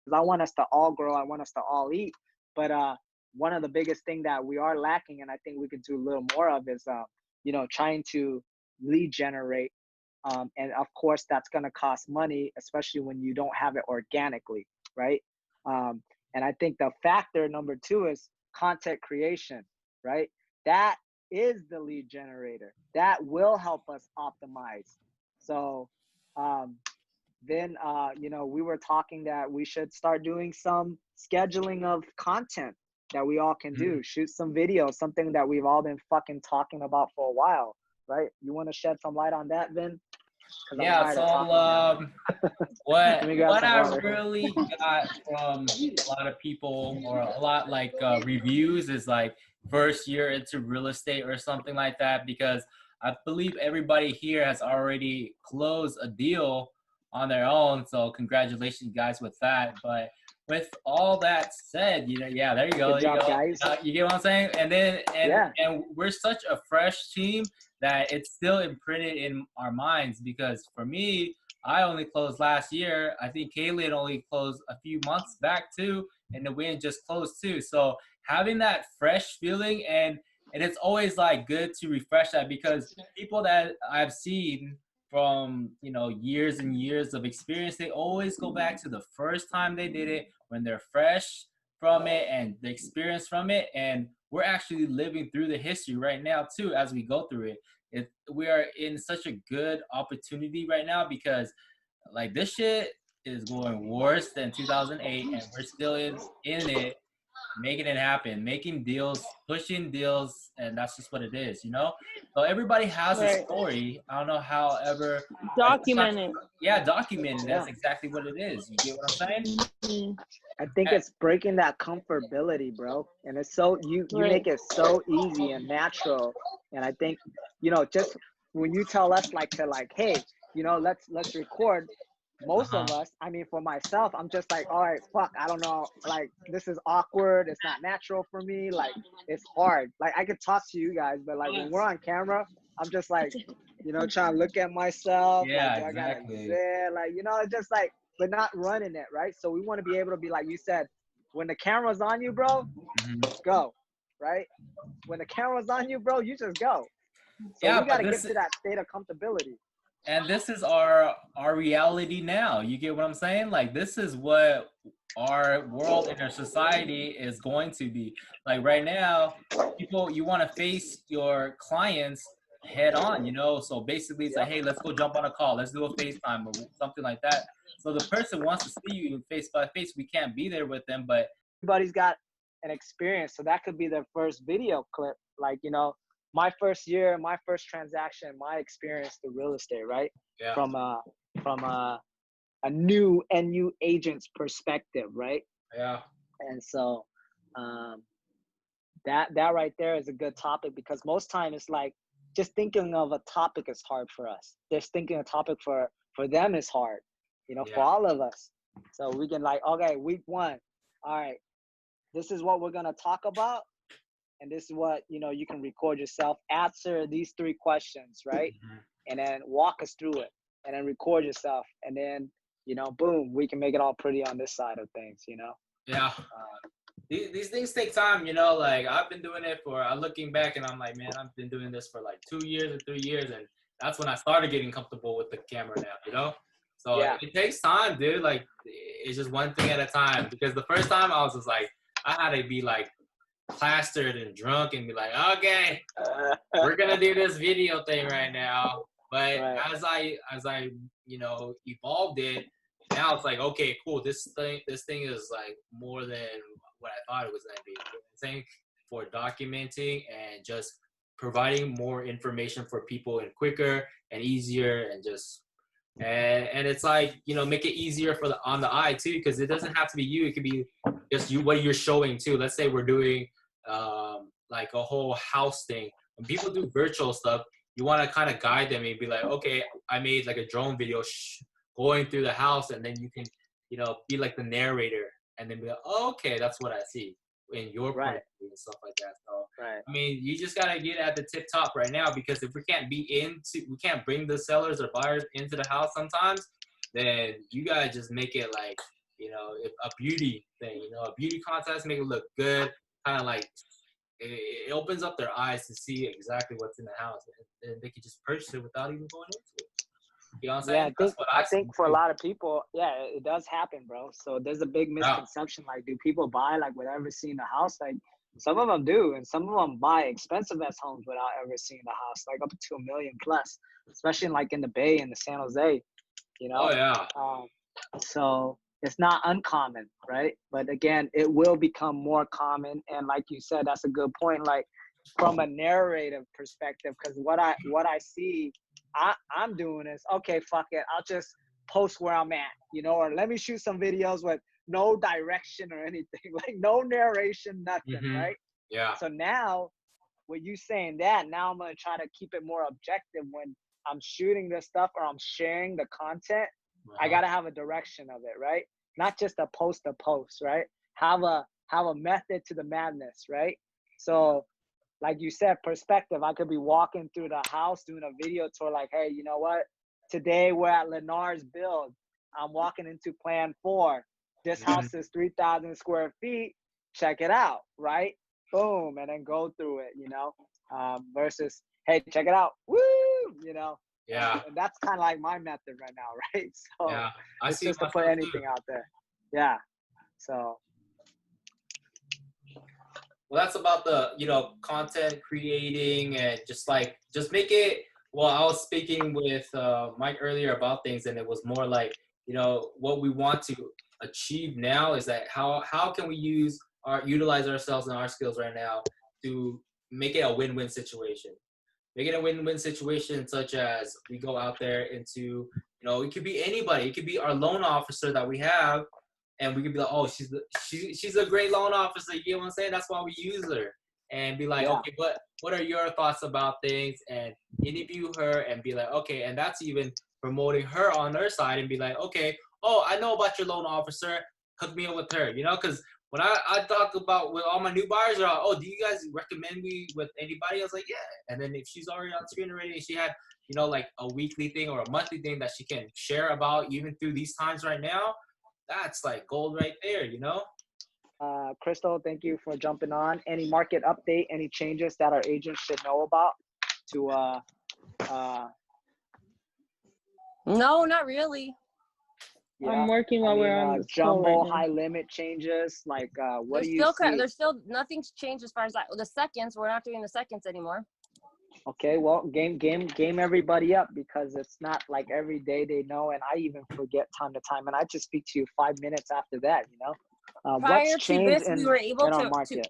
because I want us to all grow. I want us to all eat. But one of the biggest thing that we are lacking, and I think we could do a little more of, is trying to lead generate. And of course, that's going to cost money, especially when you don't have it organically, right? And I think the factor number two is content creation, right? That is the lead generator. That will help us optimize. So then, we were talking that we should start doing some scheduling of content that we all can do. Shoot some videos, something that we've all been fucking talking about for a while, right? You want to shed some light on that, Vin? Yeah, so what I really got from a lot of people, or a lot like reviews, is like first year into real estate or something like that, because I believe everybody here has already closed a deal on their own. So congratulations, guys, with that. But with all that said, yeah, there you go. Good job, guys. You get what I'm saying? And then, and we're such a fresh team that it's still imprinted in our minds, because for me, I only closed last year. I think Kaylee only closed a few months back too, and the win just closed too. So having that fresh feeling, and it's always like good to refresh that, because people that I've seen from years and years of experience, they always go back to the first time they did it, when they're fresh from it and the experience from it. And we're actually living through the history right now too as we go through it. We are in such a good opportunity right now, because like this shit is going worse than 2008, and we're still in it, making it happen, making deals, pushing deals, and that's just what it is, So everybody has a story. I don't know how ever document it. Yeah, document it. That's exactly what it is. You get what I'm saying? I think it's breaking that comfortability, bro. And it's so you make it so easy and natural. And I think, just when you tell us hey, let's record. Most of us, I mean, for myself, I'm just like, all right, fuck, I don't know. Like, this is awkward. It's not natural for me. Like, it's hard. Like, I could talk to you guys, but like when we're on camera, I'm just like, trying to look at myself. Yeah, like, exactly. It's just like, but not running it, right? So we want to be able to be like you said, when the camera's on you, bro, go, right? When the camera's on you, bro, you just go. So we got to get to that state of comfortability. And this is our reality now. You get what I'm saying? Like, this is what our world and our society is going to be. Like right now, people, you want to face your clients head on, So basically it's like, hey, let's go jump on a call. Let's do a FaceTime or something like that. So the person wants to see you face by face. We can't be there with them, but everybody's got an experience. So that could be their first video clip. Like, my first year, my first transaction, my experience to real estate, right? Yeah. From a new agent's perspective, right? Yeah. And so that right there is a good topic, because most time it's like just thinking of a topic is hard for us. Just thinking a topic for them is hard, for all of us. So we can like, okay, week 1, all right, this is what we're gonna talk about. And this is what, you can record yourself, answer these 3 questions, right? And then walk us through it, and then record yourself. And then, boom, we can make it all pretty on this side of things, Yeah. These things take time, like I've been doing it I'm looking back and I'm like, man, I've been doing this for like 2 years or 3 years. And that's when I started getting comfortable with the camera now, So it takes time, dude. Like, it's just one thing at a time. Because the first time I was just like, I had to be like, plastered and drunk and be like, okay, we're gonna do this video thing right now. But as I evolved it, now it's like, okay, cool, this thing is like more than what I thought it was gonna be. Saying for documenting and just providing more information for people and quicker and easier, and just and it's like, make it easier for on the eye too, because it doesn't have to be you. It could be just you, what you're showing too. Let's say we're doing like a whole house thing. When people do virtual stuff, you want to kind of guide them and be like, okay, I made like a drone video going through the house, and then you can, be like the narrator, and then be like, oh, okay, that's what I see in your point of view and stuff like that. So, I mean, you just got to get at the tip top right now, because if we can't bring the sellers or buyers into the house sometimes, then you got to just make it like, a beauty thing, a beauty contest, make it look good, kind of like it opens up their eyes to see exactly what's in the house, and they can just purchase it without even going into it. You know what I'm saying? Yeah, That's what I see think for a too. lot of people, yeah, it does happen, bro. So there's a big misconception. Like, do people buy like without seeing the house? Like, some of them do, and some of them buy expensive ass homes without ever seeing the house, like up to $1 million plus, especially like in the Bay and the San Jose. Oh yeah. So it's not uncommon, right? But again, it will become more common. And like you said, that's a good point. Like from a narrative perspective, because what I see, I'm doing is, okay, fuck it, I'll just post where I'm at, or let me shoot some videos with no direction or anything, like no narration, nothing, right? Yeah. So now, with you saying that, now I'm gonna try to keep it more objective when I'm shooting this stuff or I'm sharing the content. I gotta have a direction of it, right? Not just a post, right? Have a method to the madness, right? So, like you said, perspective. I could be walking through the house doing a video tour, like, hey, you know what? Today we're at Lennar's build. I'm walking into Plan 4. This house is 3,000 square feet. Check it out, right? Boom, and then go through it, versus, hey, check it out, woo, Yeah. and that's kind of like my method right now, right? So yeah, I it's see just to put anything out there. Yeah. So. Well, that's about the content creating and just make it. Well, I was speaking with Mike earlier about things, and it was more like what we want to achieve now is that how can we utilize ourselves and our skills right now to make it a win-win situation. Make it a win-win situation, such as we go out there into it could be anybody. It could be our loan officer that we have. And we could be like, oh, she's a great loan officer. You know what I'm saying? That's why we use her. And be like, okay, what are your thoughts about things? And interview her and be like, okay, and that's even promoting her on her side and be like, okay, oh, I know about your loan officer. Hook me up with her. Because when I talk about with all my new buyers, they're like, oh, do you guys recommend me with anybody? I was like, yeah. And then if she's already on screen already and she had, like a weekly thing or a monthly thing that she can share about even through these times right now, that's like gold right there, Crystal, thank you for jumping on. Any market update, any changes that our agents should know about No, not really. Yeah. I'm working while we're on jumbo high limit changes. Like, what do you see? There's still nothing's changed as far as the seconds. We're not doing the seconds anymore. Okay, well, game everybody up, because it's not like every day they know, and I even forget time to time, and I just speak to you 5 minutes after that. Prior to this, we were able in our market?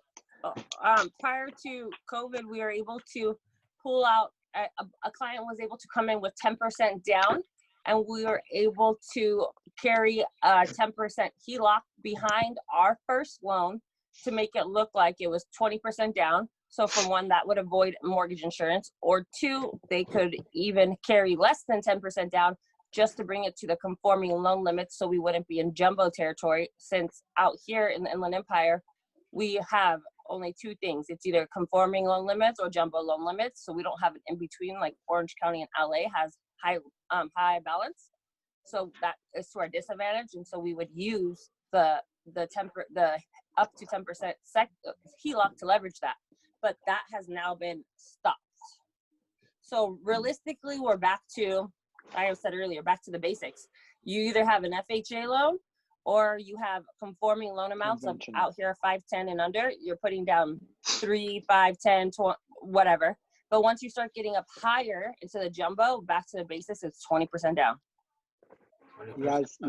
Prior to COVID, we were able to pull out. A client was able to come in with 10% down, and we were able to carry a 10% HELOC behind our first loan to make it look like it was 20% down. So for one, that would avoid mortgage insurance, or two, they could even carry less than 10% down just to bring it to the conforming loan limits, so we wouldn't be in jumbo territory, since out here in the Inland Empire, we have only two things. It's either conforming loan limits or jumbo loan limits. So we don't have an in-between like Orange County and LA has high balance. So that is to our disadvantage. And so we would use the up to 10% HELOC to leverage that. But that has now been stopped. So realistically, we're back to, like I said earlier, back to the basics. You either have an FHA loan or you have conforming loan amounts of out here 5, 10 and under. You're putting down 3, 5, 10, 20, whatever. But once you start getting up higher into the jumbo, back to the basics, it's 20% down. You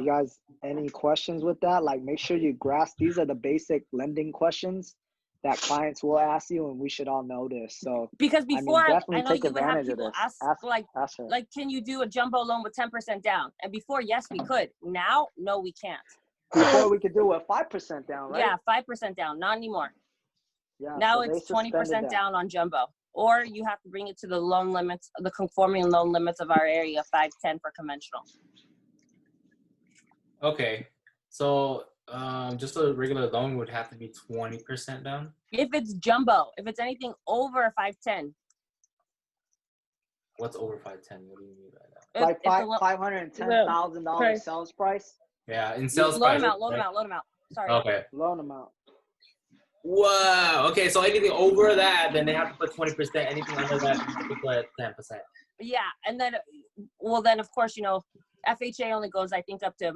guys, any questions with that? Like, make sure you grasp, these are the basic lending questions that clients will ask you, and we should all know this. So because before, definitely I know take you would have advantage of people this. ask like, can you do a jumbo loan with 10% down? And before, yes, we could. Now, no, we can't. Before we could do a 5% down, right? Yeah, 5% down, not anymore. Yeah. Now so it's 20% down on jumbo, or you have to bring it to the loan limits, the conforming loan limits of our area, 5, 10 for conventional. Okay, so just a regular loan would have to be 20% down? If it's jumbo, if it's anything over 510. What's over 510? What do you mean by that? Like $510,000 sales price? Yeah, in sales Loan price. them out. Loan right? them out. Loan them out. Sorry. Okay. Loan them out. Wow. Okay, so anything over that, then they have to put 20%. Anything under that, they have to put 10%. Yeah, and then, well, then of course, you know, FHA only goes, I think, up to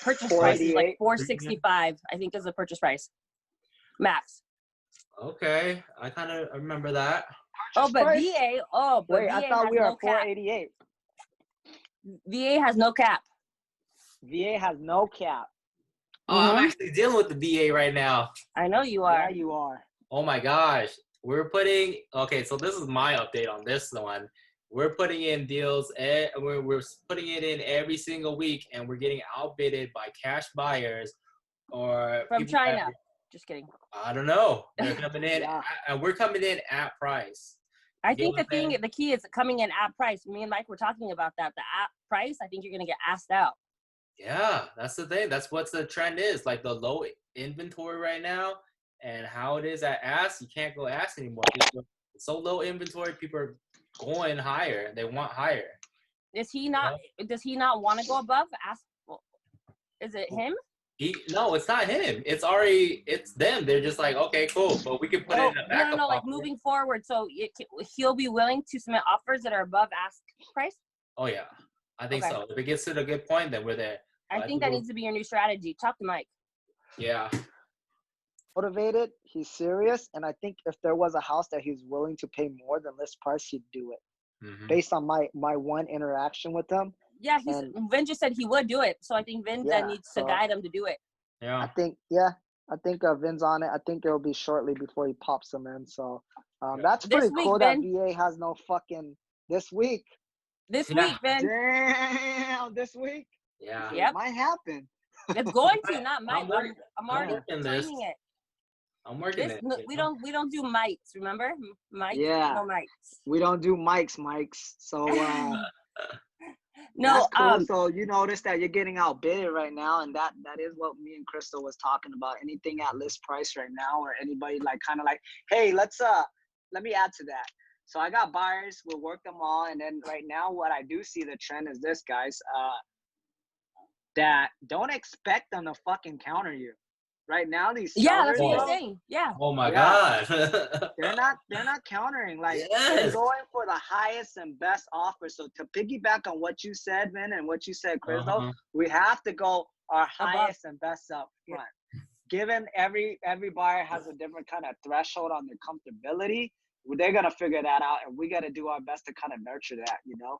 purchase price is like 488. $465. I think is the purchase price, max. Okay, I kind of remember that. Oh, but price? VA. Oh, but Wait, I VA thought has we were no at cap. 488. VA has no cap. VA has no cap. Oh, I'm actually dealing with the VA right now. I know you Yeah, are. you are. Oh my gosh. We're putting, okay, so this is my update on this one. We're putting in deals, we're putting it in every single week, and we're getting outbidded by cash buyers or From people that- China. Just kidding. I don't know. They're coming in, Yeah. and we're coming in at price. I You think know what I'm saying? the key is coming in at price. Me and Mike were talking about that. The at price, I think you're gonna get asked out. Yeah, that's the thing. That's what the trend is. Like the low inventory right now and how it is at ask, you can't go ask anymore. People, so low inventory, people are going higher. They want higher. Does he not want to go above? Ask. Well, is it him? No, it's not him. It's them. They're just like, okay, cool, but we can put it in a backup No. Like offer. moving forward, so he'll be willing to submit offers that are above ask price. Oh yeah, I think Okay. so. If it gets to a good point, then we're there. I think that needs to be your new strategy. Talk to Mike. Yeah. Motivated. He's serious, and I think if there was a house that he's willing to pay more than list price, he'd do it. Mhm. Based on my one interaction with him. Yeah, And- Vin just said he would do it, so I think Vin Yeah, needs to so- guide him to do it. I Yeah. think Vin's on it. I think it'll be shortly before he pops them in. So Yeah. that's This pretty week, cool that Vin. VA has no fucking this week. This Yeah. week, Vin. Damn, this week. Yeah. Yep. It might happen. It's going to, not Mike. working- I'm already working this. claiming it. I'm working This, it. no, you we know? don't do mics, remember? Mike? Yeah. No mics. We don't do mics. So No, that's cool. So you notice that you're getting outbid right now, and that is what me and Crystal was talking about. Anything at list price right now, or anybody like kind of like, hey, let me add to that. So I got buyers, we'll work them all, and then right now what I do see the trend is this, guys, that don't expect them to fucking counter you. Right now, these yeah, that's sellers, what you're bro, saying. Yeah. Oh my Yeah. god. they're not countering. Like they're Yes. going for the highest and best offer. So to piggyback on what you said, Vin, and what you said, Crystal, Uh-huh. we have to go our Above. highest and best up front. Given every buyer has a different kind of threshold on their comfortability, they're gonna figure that out, and we gotta do our best to kind of nurture that, you know.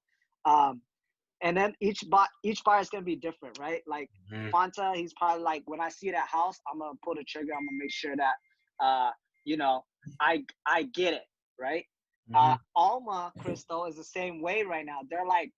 And then each buyer is gonna be different, right? Like Mhm. Fonta, he's probably like, when I see that house, I'm gonna pull the trigger. I'm gonna make sure that, you know, I get it, right? Mhm. Alma, Crystal, is the same way right now. They're like,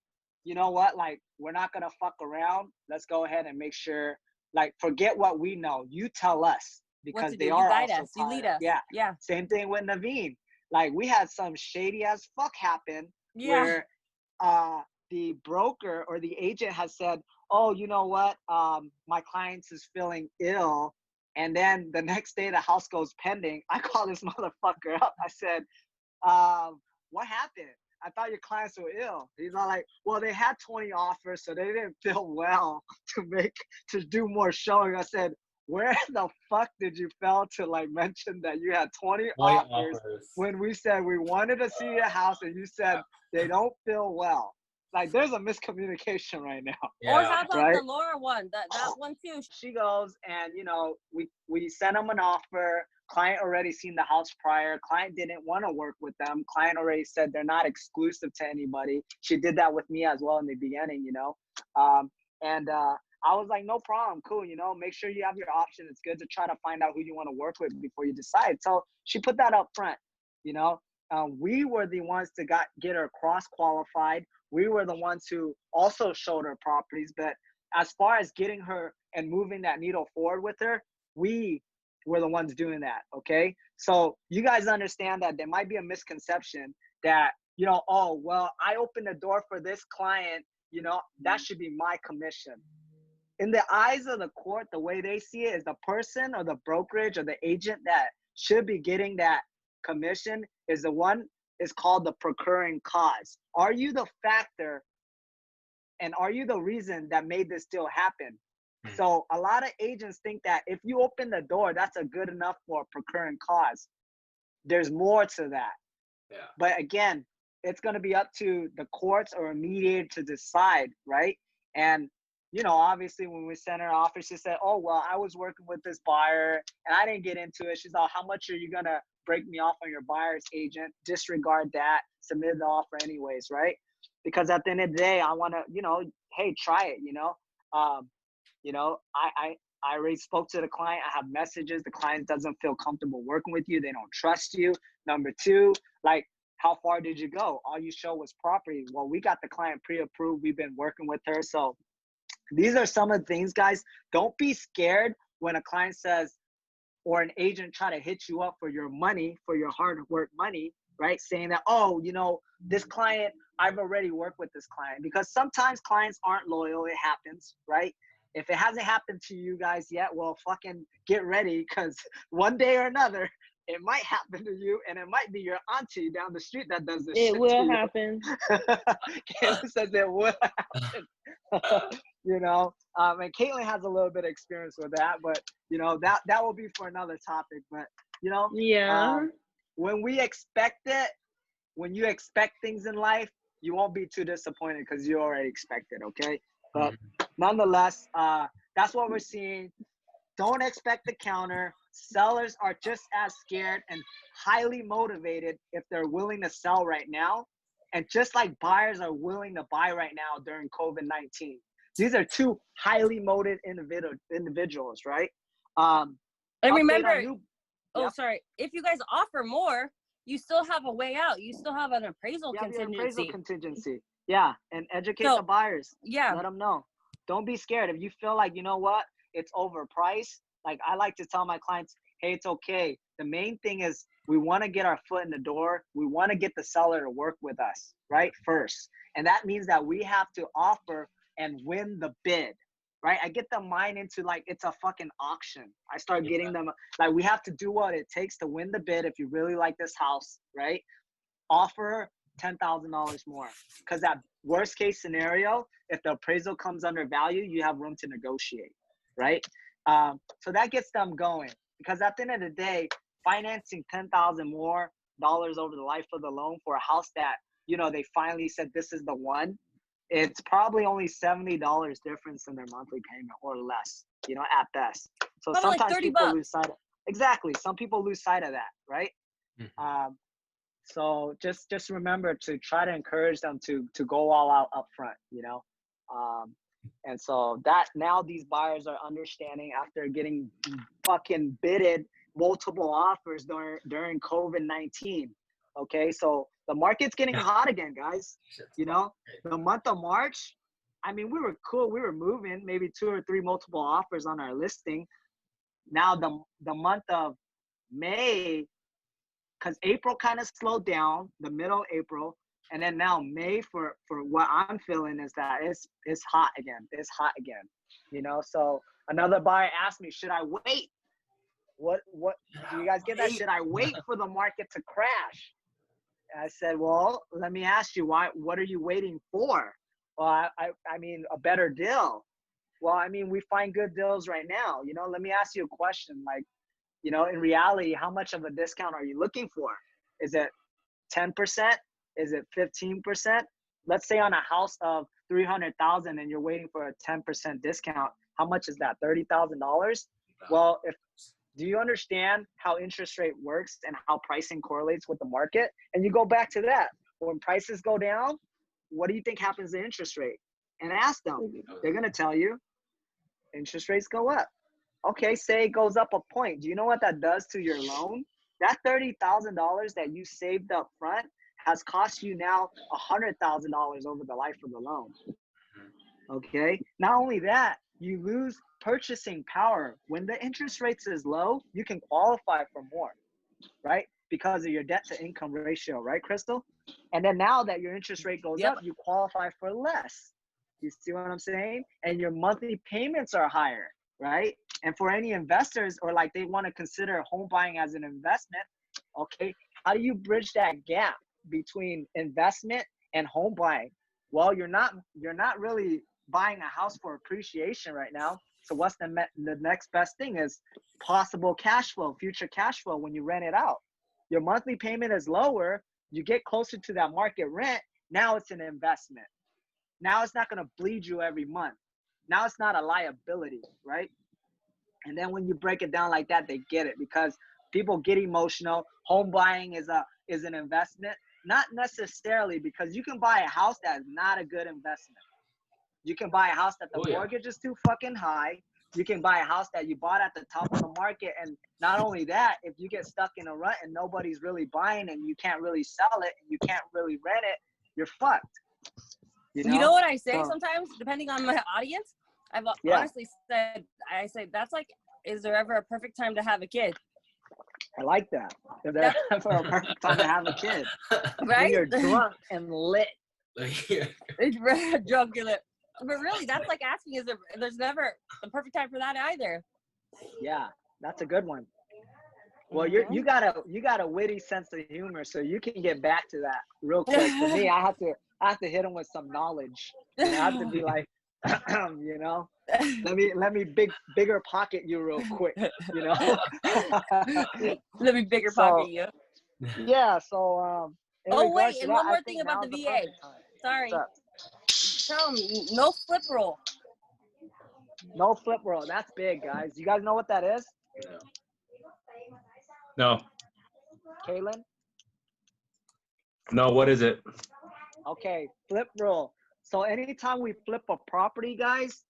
you know what? Like, we're not gonna fuck around. Let's go ahead and make sure. Like, forget what we know. You tell us, What because to do? they You are guide also us. You lead tired. us. Yeah. Yeah. Same thing with Naveen. Like, we had some shady as fuck happen Yeah. where the broker or the agent has said, oh, you know what? My client is feeling ill. And then the next day the house goes pending. I call this motherfucker up. I said, what happened? I thought your clients were ill. He's all like, well, they had 20 offers, so they didn't feel well to do more showing. I said, where the fuck did you fail to like mention that you had 20 offers when we said we wanted to see your house and you said they don't feel well? Like, there's a miscommunication right now. Or how about right? the Laura one? That one too. She goes and, you know, we sent them an offer. Client already seen the house prior. Client didn't want to work with them. Client already said they're not exclusive to anybody. She did that with me as well in the beginning, you know. I was like, no problem, cool, you know, make sure you have your option. It's good to try to find out who you want to work with before you decide. So she put that up front, you know. We were the ones to get her cross-qualified. We were the ones who also showed her properties. But as far as getting her and moving that needle forward with her, we were the ones doing that, okay? So you guys understand that there might be a misconception that, you know, oh, well, I opened the door for this client, you know, that should be my commission. In the eyes of the court, the way they see it is the person or the brokerage or the agent that should be getting that commission is the one is called the procuring cause. Are you the factor and are you the reason that made this deal happen? So a lot of agents think that if you open the door, that's a good enough for a procuring cause. There's more to that. Yeah. But again, it's going to be up to the courts or a mediator to decide, right? And, you know, obviously when we sent her offer, she said, oh, well, I was working with this buyer and I didn't get into it. She's like, how much are you going to break me off on your buyer's agent? Disregard that, submit the offer anyways, right? Because at the end of the day, I want to, you know, hey, try it, you know? You know, I already spoke to the client. I have messages. The client doesn't feel comfortable working with you. They don't trust you. Number two, like, how far did you go? All you show was property. Well, we got the client pre-approved. We've been working with her. So these are some of the things, guys. Don't be scared when a client says, or an agent try to hit you up for your money, for your hard work money, right? Saying that, oh, you know, this client, I've already worked with this client. Because sometimes clients aren't loyal. It happens, right? If it hasn't happened to you guys yet, well, fucking get ready, because one day or another, it might happen to you, and it might be your auntie down the street that does this shit It will to happen. Caitlin says it will happen. You know, and Caitlin has a little bit of experience with that, but, you know, that will be for another topic. But, you know, Yeah. when we expect it, when you expect things in life, you won't be too disappointed because you already expect it, okay? But nonetheless, that's what we're seeing. Don't expect the counter. Sellers are just as scared and highly motivated if they're willing to sell right now. And just like buyers are willing to buy right now during COVID-19. These are two highly motivated individuals, right? And remember, Yep. sorry, if you guys offer more, you still have a way out. You still have an appraisal You have your contingency. appraisal contingency. Yeah, and educate the buyers. Yeah. Let them know. Don't be scared. If you feel like, you know what, it's overpriced, like I like to tell my clients, hey, it's okay. The main thing is we want to get our foot in the door. We want to get the seller to work with us, right, first. And that means that we have to offer and win the bid, right? I get them mind into like it's a fucking auction. I start getting them, like, we have to do what it takes to win the bid. If you really like this house, right, offer $10,000 more, because that worst case scenario, if the appraisal comes under value, you have room to negotiate, right? So that gets them going, because at the end of the day, financing $10,000 more over the life of the loan for a house that, you know, they finally said this is the one, it's probably only $70 difference in their monthly payment or less, you know, at best. So probably sometimes like people $30. lose sight of, exactly. Some people lose sight of that, right? So just remember to try to encourage them to go all out up front, you know? And so that now these buyers are understanding after getting fucking bidded multiple offers during COVID-19. Okay, so the market's getting hot again, guys. You know, the month of March, I mean, we were cool. We were moving maybe 2 or 3 multiple offers on our listing. Now the month of May, because April kind of slowed down, the middle of April, and then now May for what I'm feeling is that it's hot again. It's hot again, you know. So another buyer asked me, should I wait? What do you guys get that? Should I wait for the market to crash? And I said, well, let me ask you, what are you waiting for? Well, I mean, a better deal. Well, I mean, we find good deals right now. You know, let me ask you a question. Like, you know, in reality, how much of a discount are you looking for? Is it 10%? Is it 15%? Let's say on a house of $300,000 and you're waiting for a 10% discount. How much is that? $30,000? Well, do you understand how interest rate works and how pricing correlates with the market? And you go back to that. When prices go down, what do you think happens to interest rate? And ask them. They're going to tell you interest rates go up. Okay, say it goes up a point. Do you know what that does to your loan? That $30,000 that you saved up front has cost you now $100,000 over the life of the loan. Okay, not only that, you lose purchasing power. When the interest rates is low, you can qualify for more, right? Because of your debt to income ratio, right, Crystal? And then now that your interest rate goes up, you qualify for less. You see what I'm saying? And your monthly payments are higher, right? And for any investors, or like they want to consider home buying as an investment, okay, how do you bridge that gap between investment and home buying? Well, you're not really buying a house for appreciation right now. So what's the next best thing is possible cash flow, future cash flow when you rent it out. Your monthly payment is lower. You get closer to that market rent. Now it's an investment. Now it's not going to bleed you every month. Now it's not a liability, right? And then when you break it down like that, they get it, because people get emotional. Home buying is an investment. Not necessarily, because you can buy a house that is not a good investment. You can buy a house that the mortgage is too fucking high. You can buy a house that you bought at the top of the market. And not only that, if you get stuck in a rut and nobody's really buying and you can't really sell it and you can't really rent it, you're fucked. You know what I say sometimes, depending on my audience? I've honestly said, that's like, is there ever a perfect time to have a kid? I like that. Is there ever a perfect time to have a kid? Right? When you're drunk and lit. Drunk and lit. But really, that's like asking, there's never the perfect time for that either. Yeah, that's a good one. Well, you got a witty sense of humor, so you can get back to that real quick. For me, I have to hit them with some knowledge. I have to be like, you know, let me bigger pocket you real quick, you know. Let me bigger pocket you. Yeah. So oh wait, and one more thing about the VA. Sorry. Tell me, no flip roll. No flip roll. That's big, guys. You guys know what that is? No. Kaylin? No, what is it? Okay, flip roll. So anytime we flip a property, guys,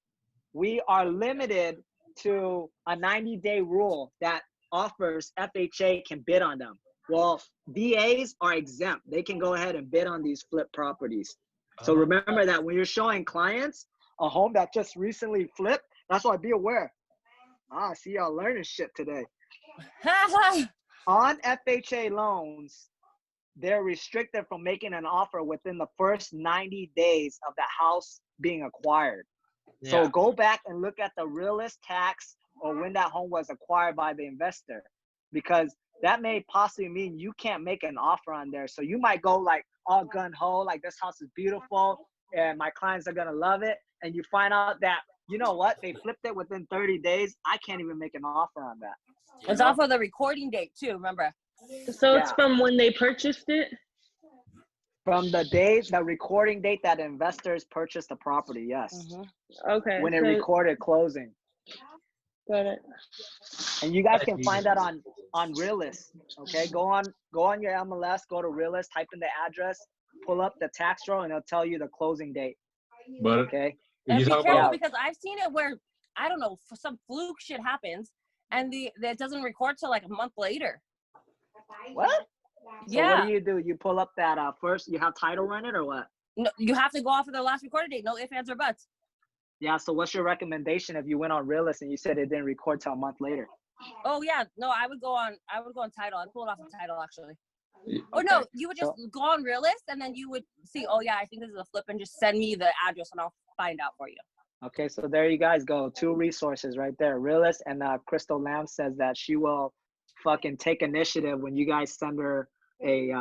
we are limited to a 90-day rule that offers FHA can bid on them. Well, VAs are exempt. They can go ahead and bid on these flip properties. So remember that when you're showing clients a home that just recently flipped, that's why be aware. I see y'all learning shit today. On FHA loans, they're restricted from making an offer within the first 90 days of the house being acquired. Yeah. So go back and look at the realist tax or when that home was acquired by the investor, because that may possibly mean you can't make an offer on there. So you might go like all gun ho, like this house is beautiful and my clients are going to love it. And you find out that, you know what, they flipped it within 30 days. I can't even make an offer on that. It's off of the recording date too, remember? So it's from when they purchased it? From the recording date that investors purchased the property, yes. Mm-hmm. Okay. When it recorded closing. Got it. And you guys can find that on Realist. Okay, go on your MLS, go to Realist, type in the address, pull up the tax roll, and it'll tell you the closing date. But okay. And be careful because I've seen it where, I don't know, for some fluke shit happens and that doesn't record till like a month later. What? So yeah. What do? You pull up that first, you have title run it or what? No, you have to go off of the last recorded date. No ifs, ands, or buts. Yeah, so what's your recommendation if you went on Realist and you said it didn't record till a month later? Oh yeah, no, I would go on title. I'd pull it off of title actually. Okay. Or no, you would just go on Realist and then you would see, oh yeah, I think this is a flip, and just send me the address and I'll find out for you. Okay, so there you guys go. 2 resources right there. Realist, and Crystal Lamb says that she will fucking take initiative when you guys send her a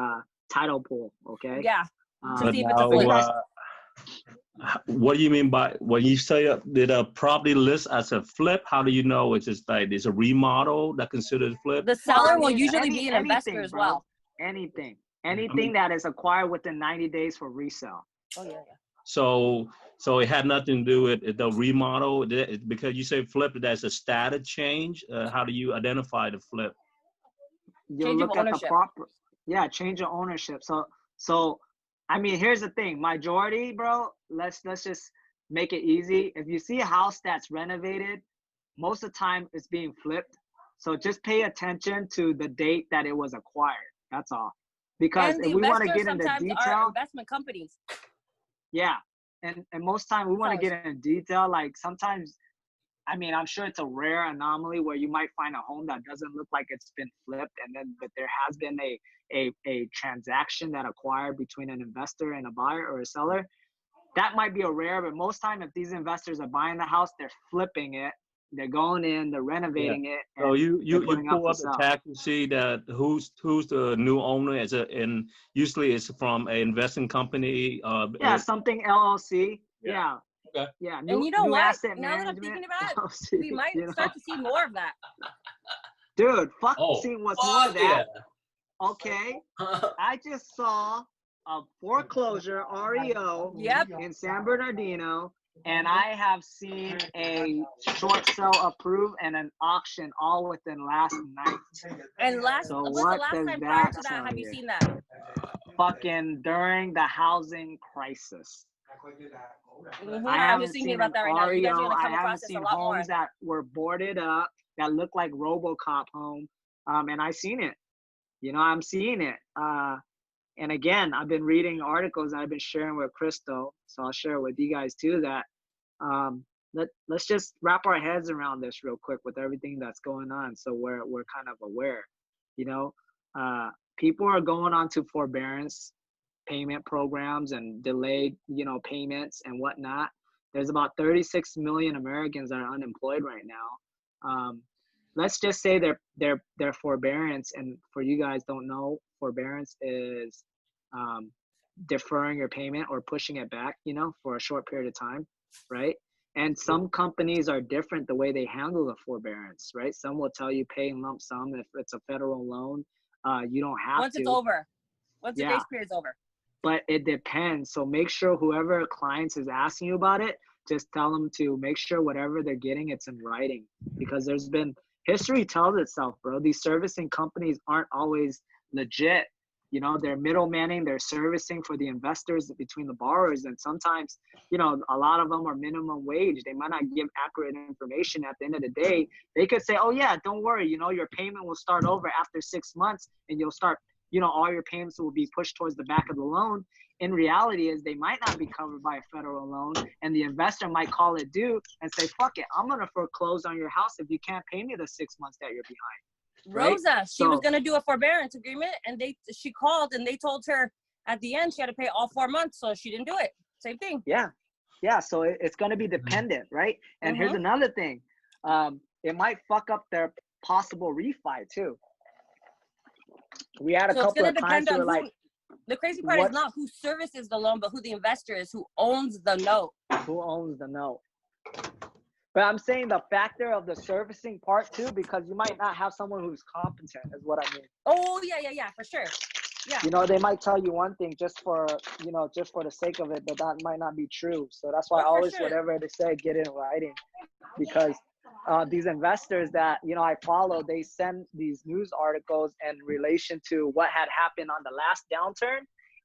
title pool, okay? Yeah, to see if it's a flip. What do you mean by when you say did a property list as a flip? How do you know it's just like it's a remodel that considered flip? The seller will usually be an investor as well. Anything that is acquired within 90 days for resale. Oh yeah. So it had nothing to do with the remodel because you say flip. That's a status change. How do you identify the flip? You look at the proper. Yeah, change of ownership. So. I mean, here's the thing. Majority, bro, let's just make it easy. If you see a house that's renovated, most of the time it's being flipped. So just pay attention to the date that it was acquired. That's all. Because if we want to get into detail, investment companies. Yeah. And most time we want to get into detail. Like sometimes, I mean, I'm sure it's a rare anomaly where you might find a home that doesn't look like it's been flipped, and then but there has been a transaction that acquired between an investor and a buyer or a seller. That might be a rare, but most time if these investors are buying the house, they're flipping it, they're going in, they're renovating it. So you pull up the tax and see that who's the new owner and usually it's from an investing company. Something LLC. Yeah. Okay. Yeah. And you know new what? asset Now that I'm management. thinking about it, LLC, we might you know? start to see more of that. Dude, fuck. Oh, See, what's more fuck of that? yeah. Okay. I just saw a foreclosure REO Yep. in San Bernardino, and I have seen a short sale approved and an auction all within last night. And So when's the what last does time prior that to that tell have you you? seen that? Fucking during the housing crisis. Mhm, I I'm just haven't thinking seen about an that right now. You guys are REO. gonna I come across haven't this a seen lot more. homes that were boarded up that look like RoboCop home. And I seen it. You know, I'm seeing it. And again, I've been reading articles I've been sharing with Crystal, so I'll share it with you guys too. That let's just wrap our heads around this real quick with everything that's going on, so we're kind of aware. You know, people are going on to forbearance payment programs and delayed, you know, payments and whatnot. There's about 36 million Americans that are unemployed right now. Let's just say their forbearance, and for you guys don't know, forbearance is deferring your payment or pushing it back, you know, for a short period of time, right? And some companies are different the way they handle the forbearance, right? Some will tell you pay in lump sum if it's a federal loan. You don't have Once to. it's over. Once the Yeah. grace period's over. But it depends. So make sure whoever clients is asking you about it, just tell them to make sure whatever they're getting, it's in writing, because there's been history tells itself, bro. These servicing companies aren't always legit. You know, they're middlemaning, they're servicing for the investors between the borrowers. And sometimes, you know, a lot of them are minimum wage. They might not give accurate information. At the end of the day, they could say, oh yeah, don't worry, you know, your payment will start over after 6 months and you'll start, you know, all your payments will be pushed towards the back of the loan. In reality is they might not be covered by a federal loan, and the investor might call it due and say, fuck it, I'm going to foreclose on your house if you can't pay me the 6 months that you're behind. Right? Rosa, she was So- gonna do a forbearance agreement, and she called and they told her at the end she had to pay all 4 months, so she didn't do it. Same thing. Yeah. So it's going to be dependent, right? And here's Mhm. another thing. It might fuck up their possible refi too. We had a So it's couple gonna of depend clients who on were who. like, The crazy part what- is not who services the loan, but who the investor is, who owns the note. who owns the note? But I'm saying the factor of the servicing part too, because you might not have someone who's competent, is what I mean. Oh yeah, for sure. Yeah. You know, they might tell you one thing just for, you know, just for the sake of it, but that might not be true. So that's why Oh, for always sure. whatever they say, get it in writing, because these investors that, you know, I follow, they send these news articles in relation to what had happened on the last downturn,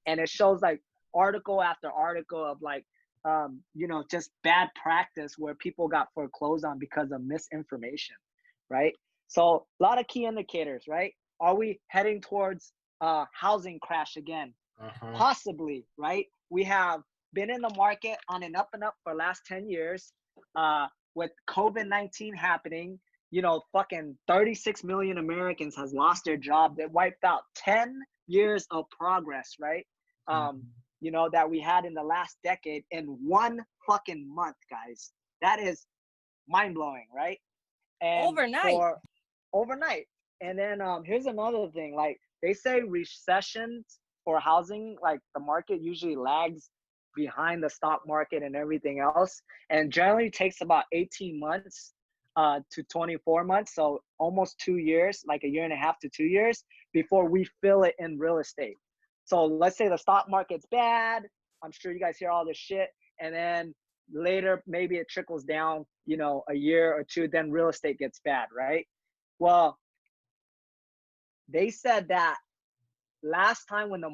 and it shows like article after article of like, you know, just bad practice where people got foreclosed on because of misinformation, right? So a lot of key indicators, right? Are we heading towards housing crash again? Possibly, right? We have been in the market on an up and up for the last 10 years. With COVID-19 happening, you know, fucking 36 million Americans has lost their job. That wiped out 10 years of progress, right? You know, that we had in the last decade in one fucking month, guys. That is mind-blowing, right? And overnight. And then here's another thing. Like, they say recessions for housing, like the market usually lags behind the stock market and everything else, and generally takes about 18 months to 24 months, so almost 2 years, like a year and a half to 2 years, before we feel it in real estate. So let's say the stock market's bad. I'm sure you guys hear all this shit, and then later maybe it trickles down, you know, a year or two, then real estate gets bad, right? Well, they said that last time when the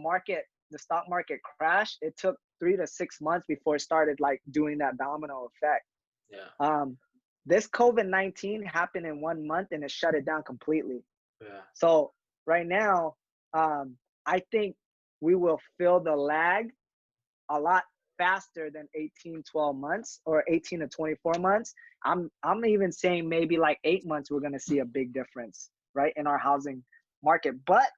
stock market crashed, it took 3 to 6 months before it started like doing that domino effect. Yeah. This COVID-19 happened in 1 month and it shut it down completely. Yeah. So right now, I think we will feel the lag a lot faster than 12 months or 18 to 24 months. I'm even saying maybe like 8 months, we're going to see a big difference, right, in our housing market. But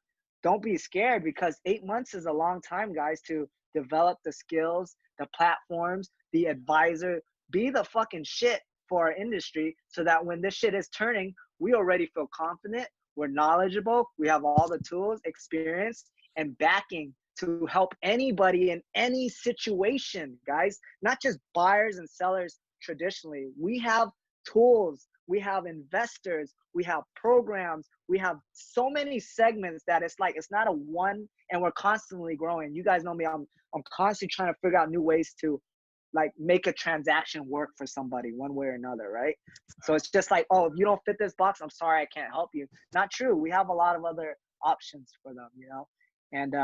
don't be scared, because 8 months is a long time, guys, to develop the skills, the platforms, the advisor, be the fucking shit for our industry, so that when this shit is turning, we already feel confident, we're knowledgeable, we have all the tools, experience, and backing to help anybody in any situation, guys, not just buyers and sellers traditionally. We have tools, we have investors, we have programs, we have so many segments that it's like, it's not a one, and we're constantly growing. You guys know me, I'm constantly trying to figure out new ways to like make a transaction work for somebody one way or another, right? So it's just like, oh, if you don't fit this box, I'm sorry, I can't help you. Not true. We have a lot of other options for them, you know? And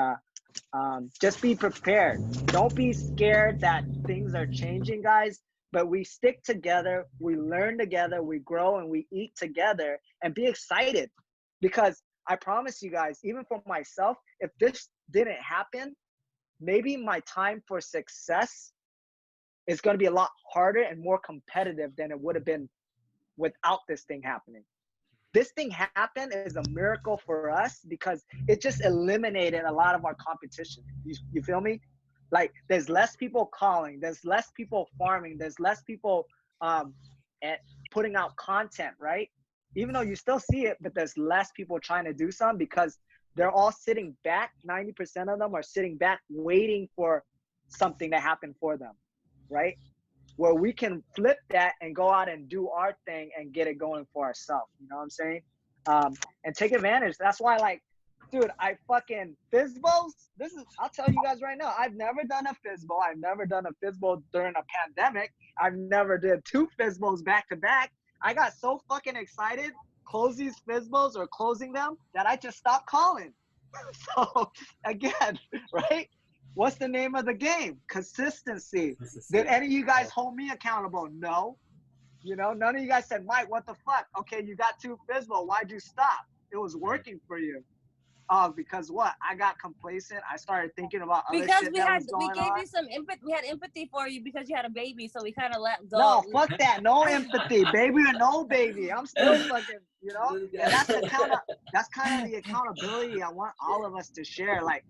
just be prepared. Don't be scared that things are changing, guys, but we stick together, we learn together, we grow, and we eat together, and be excited. Because I promise you guys, even for myself, if this didn't happen, maybe my time for success is going to be a lot harder and more competitive than it would have been without this thing happening. This thing happened is a miracle for us because it just eliminated a lot of our competition. You feel me? Like, there's less people calling, there's less people farming, there's less people putting out content, right? Even though you still see it, but there's less people trying to do something because they're all sitting back. 90% of them are sitting back waiting for something to happen for them, right? Where we can flip that and go out and do our thing and get it going for ourselves. You know what I'm saying? And take advantage. That's why, like, dude, I fucking FISBOs. I'll tell you guys right now, I've never done a FISBO. I've never done a FISBO during a pandemic. I've never did 2 FISBOs back to back. I got so fucking excited close these FISBOs or closing them that I just stopped calling. So again, right? What's the name of the game? Consistency. Did any of you guys hold me accountable? No. You know, none of you guys said, Mike, what the fuck? Okay, you got 2 FISBO. Why'd you stop? It was working for you. Because what? I got complacent. I started thinking about other because shit we that had was going we gave on. you some empathy. We had empathy for you because you had a baby, so we kind of let go. No, fuck that. No empathy, baby or no baby. I'm still fucking, you know. And that's kind of the accountability I want all of us to share. Like,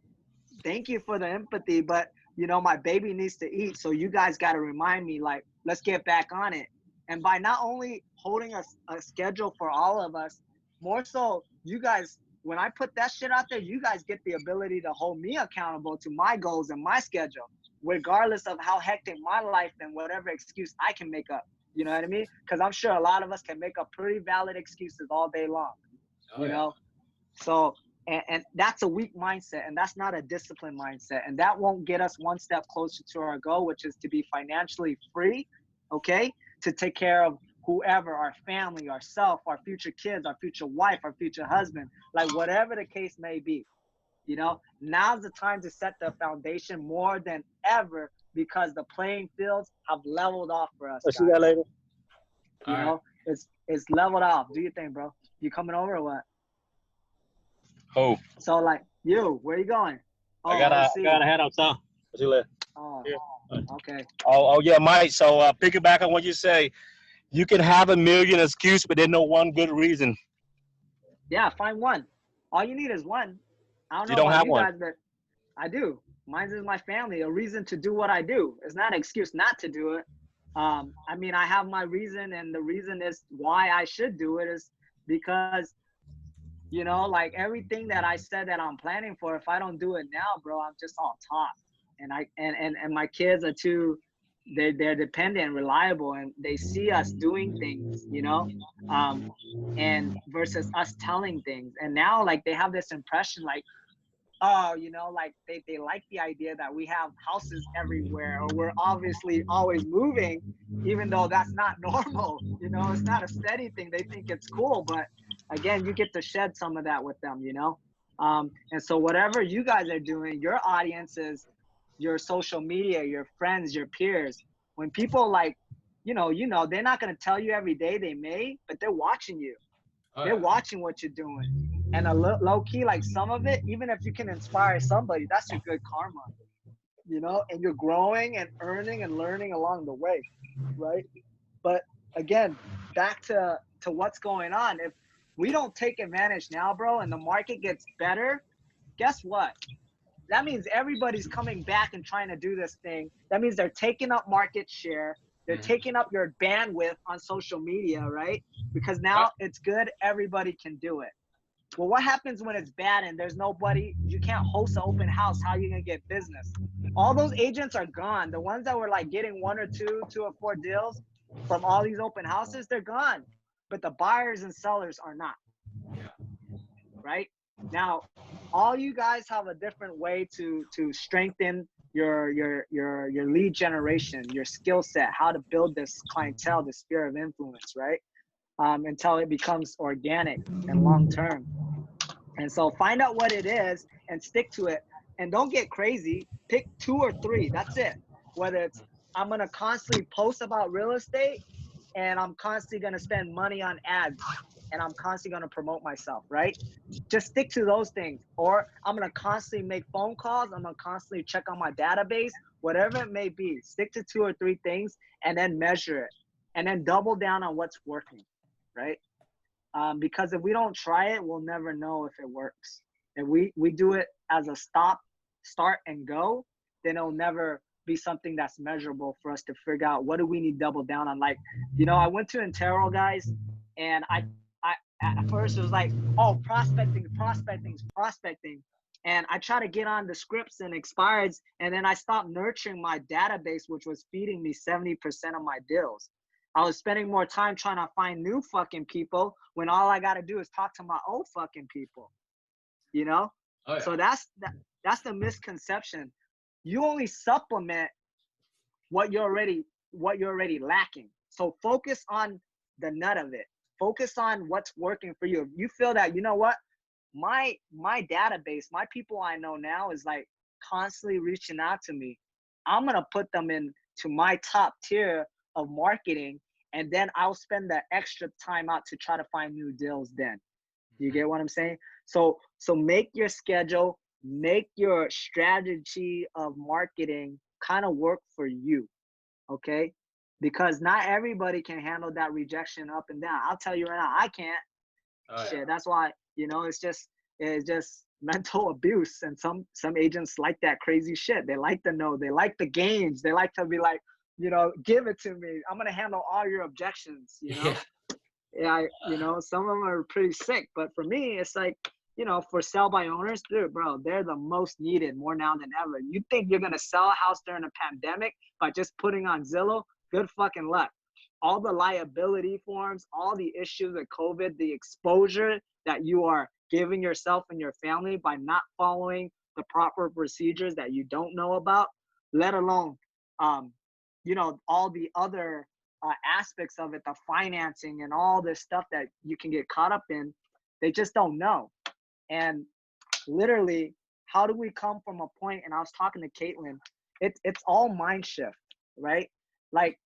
thank you for the empathy, but you know, my baby needs to eat, so you guys got to remind me, like, let's get back on it. And by not only holding a schedule for all of us, more so you guys, when I put that shit out there, you guys get the ability to hold me accountable to my goals and my schedule, regardless of how hectic my life and whatever excuse I can make up. You know what I mean? Because I'm sure a lot of us can make up pretty valid excuses all day long. You know? So, and that's a weak mindset, and that's not a disciplined mindset. And that won't get us one step closer to our goal, which is to be financially free, okay? To take care of whoever, our family, ourselves, our future kids, our future wife, our future husband, like whatever the case may be. You know, now's the time to set the foundation more than ever because the playing fields have leveled off for us. I'll see you later. You know, it's leveled off. Do you think, bro? You coming over or what? Oh. So like you, where you going? Oh, I gotta head outside. See you later. Oh, okay. Oh yeah, Mike. So piggyback on what you say, you can have a million excuses, but there's no one good reason. Yeah, find one. All you need is one. I don't know You don't about have you one. guys, but I do. Mine is my family, a reason to do what I do. It's not an excuse not to do it. I mean, I have my reason, and the reason is why I should do it is because, you know, like everything that I said that I'm planning for, if I don't do it now, bro, I'm just all talk. And and my kids are too, they're dependent and reliable, and they see us doing things, you know, and versus us telling things. And now, like, they have this impression, like, oh, you know, like they like the idea that we have houses everywhere, or we're obviously always moving, even though that's not normal. You know, it's not a steady thing. They think it's cool, but again, you get to shed some of that with them, you know. And so whatever you guys are doing, your audiences, your social media, your friends, your peers, when people like, you know, they're not going to tell you every day, they may, but they're watching you. They're watching what you're doing. And a low key, like some of it, even if you can inspire somebody, that's your good karma, you know, and you're growing and earning and learning along the way, right? But again, back to what's going on. If we don't take advantage now, bro, and the market gets better, guess what? That means everybody's coming back and trying to do this thing. That means they're taking up market share. They're taking up your bandwidth on social media, right? Because now it's good. Everybody can do it. Well, what happens when it's bad and there's nobody, you can't host an open house? How are you going to get business? All those agents are gone. The ones that were like getting one or two or four deals from all these open houses, they're gone. But the buyers and sellers are not. Right? Now, all you guys have a different way to strengthen your lead generation, your skill set, how to build this clientele, this sphere of influence, right? Until it becomes organic and long term. And so find out what it is and stick to it. And don't get crazy. Pick 2 or 3. That's it. Whether it's I'm going to constantly post about real estate and I'm constantly going to spend money on ads and I'm constantly going to promote myself, right? Just stick to those things. Or I'm going to constantly make phone calls. I'm going to constantly check on my database, whatever it may be. Stick to 2 or 3 things and then measure it. And then double down on what's working, right? Because if we don't try it, we'll never know if it works. If we do it as a stop, start, and go, then it'll never be something that's measurable for us to figure out what do we need to double down on. Like, I went to Intero, guys, and I at first it was like, oh, prospecting. And I try to get on the scripts and expireds, and then I stopped nurturing my database, which was feeding me 70% of my deals. I was spending more time trying to find new fucking people when all I got to do is talk to my old fucking people, Oh, yeah. So that's the misconception. You only supplement what you're already lacking. So focus on the nut of it. Focus on what's working for you. If you feel that, what, my database, my people I know now is like constantly reaching out to me. I'm going to put them into my top tier of marketing. And then I'll spend the extra time out to try to find new deals then. You get what I'm saying? So make your schedule, make your strategy of marketing kind of work for you, okay? Because not everybody can handle that rejection up and down. I'll tell you right now, I can't. Oh, yeah. That's why, it's just mental abuse. And some agents like that crazy shit. They like to know. They like the games. They like to be like, give it to me. I'm going to handle all your objections, Yeah, some of them are pretty sick. But for me, it's like, for sell by owners, dude, bro, they're the most needed more now than ever. You think you're going to sell a house during a pandemic by just putting on Zillow? Good fucking luck. All the liability forms, all the issues with COVID, the exposure that you are giving yourself and your family by not following the proper procedures that you don't know about, let alone, all the other aspects of it, the financing and all this stuff that you can get caught up in, they just don't know. And literally, how do we come from a point, and I was talking to Caitlin, it's all mind shift, right? Like,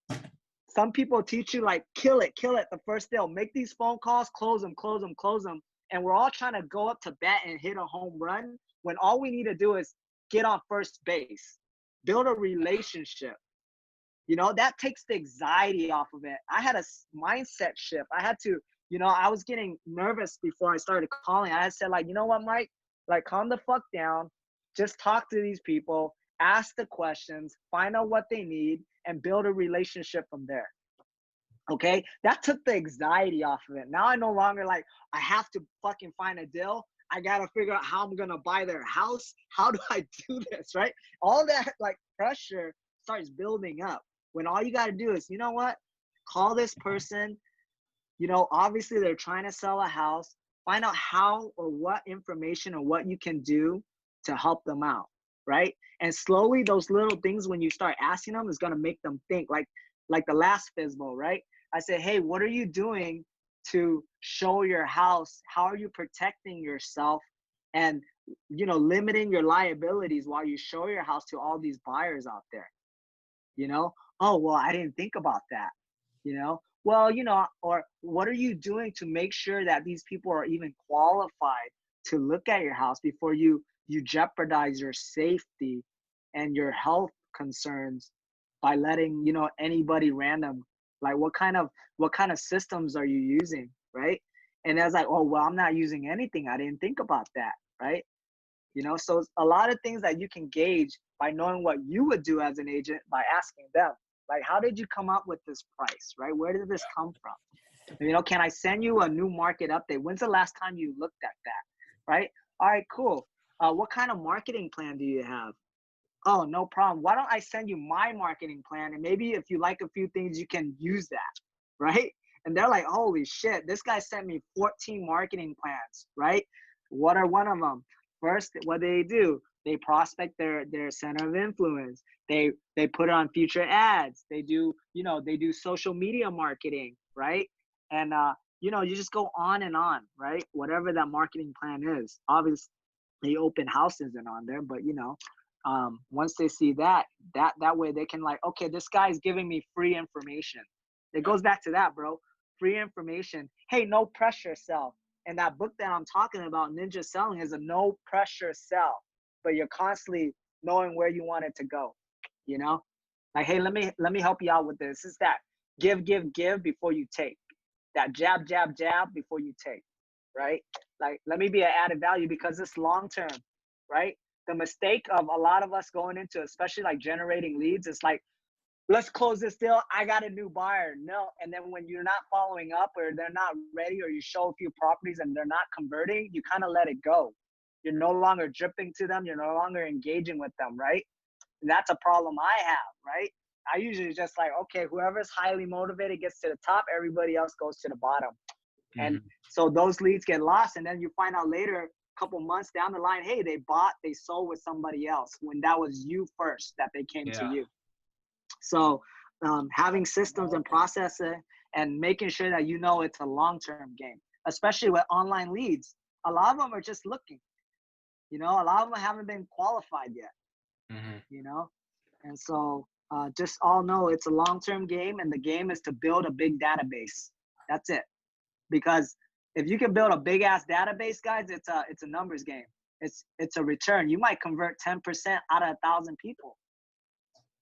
some people teach you, like, kill it the first deal. Make these phone calls, close them. And we're all trying to go up to bat and hit a home run when all we need to do is get on first base, build a relationship. That takes the anxiety off of it. I had a mindset shift. I had to, I was getting nervous before I started calling. I said, like, you know what, Mike? Like, calm the fuck down. Just talk to these people, ask the questions, find out what they need, and build a relationship from there. Okay? That took the anxiety off of it. Now I no longer like, I have to fucking find a deal. I got to figure out how I'm going to buy their house. How do I do this, right? All that, like, pressure starts building up. When all you got to do is, you know what? Call this person. Obviously they're trying to sell a house. Find out how or what information or what you can do to help them out, right? And slowly those little things, when you start asking them, is going to make them think. Like the last FSBO, right? I said, hey, what are you doing to show your house? How are you protecting yourself and, limiting your liabilities while you show your house to all these buyers out there? Oh, well, I didn't think about that, Well, or what are you doing to make sure that these people are even qualified to look at your house before you jeopardize your safety and your health concerns by letting, anybody random, like what kind of systems are you using, right? And I was like, oh, well, I'm not using anything. I didn't think about that, right? So a lot of things that you can gauge by knowing what you would do as an agent by asking them. Like, how did you come up with this price, right? Where did this come from? You know, can I send you a new market update? When's the last time you looked at that? Right? All right, cool. What kind of marketing plan do you have? Oh, no problem. Why don't I send you my marketing plan? And maybe if you like a few things, you can use that. Right? And they're like, holy shit, this guy sent me 14 marketing plans, right? What are one of them? First, what do? They prospect their center of influence. They put it on future ads. They do, you know, they do social media marketing, right? And you know, you just go on and on, right? Whatever that marketing plan is. Obviously, they open houses and on there, but you know, once they see that way they can like, okay, this guy's giving me free information. It goes back to that, bro. Free information. Hey, no pressure sell. And that book that I'm talking about, Ninja Selling, is a no pressure sell, but you're constantly knowing where you want it to go. You know, like, hey, let me help you out with this. It's that give before you take. That jab before you take, right? Like, let me be an added value because it's long term, right? The mistake of a lot of us going into, especially like generating leads, is like, let's close this deal. I got a new buyer. No. And then when you're not following up or they're not ready, or you show a few properties and they're not converting, you kind of let it go. You're no longer dripping to them. You're no longer engaging with them, right? And that's a problem I have, right? I usually just like, okay, whoever's highly motivated gets to the top, everybody else goes to the bottom. Mm-hmm. And so those leads get lost. And then you find out later, a couple months down the line, hey, they sold with somebody else when that was you first that they came to you. So having systems and processes and making sure that you know it's a long-term game, especially with online leads. A lot of them are just looking, you know, a lot of them haven't been qualified yet, you know? And so just all know it's a long-term game, and the game is to build a big database. That's it. Because if you can build a big ass database, guys, it's a numbers game. It's a return. You might convert 10% out of 1,000 people,